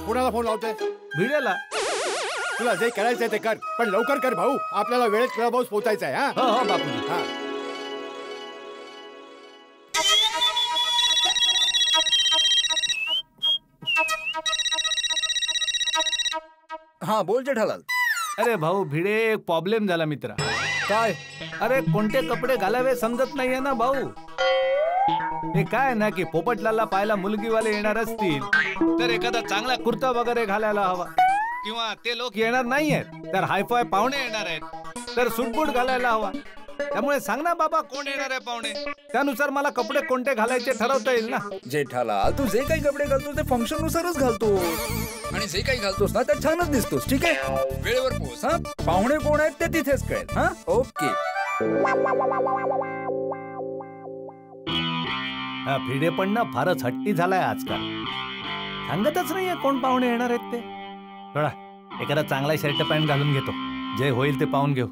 कुणाला फोन लावतोय? भिडेला. तुला जे करायचंय ते कर, पण लवकर कर भाऊ. आपल्याला वेळेत क्लब हाऊस पोहोचायचंय. हा हो हो बापूजी. हा हा बोल जेठालाल. अरे भाऊ भिडे, एक प्रॉब्लेम झाला मित्रा. काय? अरे कोणते कपडे घालावे समजत नाहीये ना भाऊ. हे काय ना की पोपटलालला पाहायला मुलगीवाले येणार असतील तर एखादा चांगला कुर्ता वगैरे घालायला हवा, किंवा ते लोक येणार नाहीयेत तर हायफाय पाहुणे येणार आहेत तर सूटबूट घालायला हवा. त्यामुळे सांग ना बाबा, कोण येणार आहे पाहुणे, त्यानुसार मला कपडे कोणते घालायचे ठरवता येईल ना. जेठालाल, तू जे काही कपडे घालतोस ते फंक्शन नुसारच घालतो, आणि जे काही घालतोस ना त्यात छानच दिसतोस. ठीक आहे, वेळेवर पोहोच. हा, पाहुणे कोण आहेत ते तिथेच कळेल. हा, ओके. हा भिडे पण ना फारच हट्टी झालाय आजकाल. सांगतच नाहीये कोण पाहुणे येणार आहेत ते. थोडा एखादा चांगला शर्ट पॅन्ट घालून घेतो, जे होईल ते पाहून घेऊ.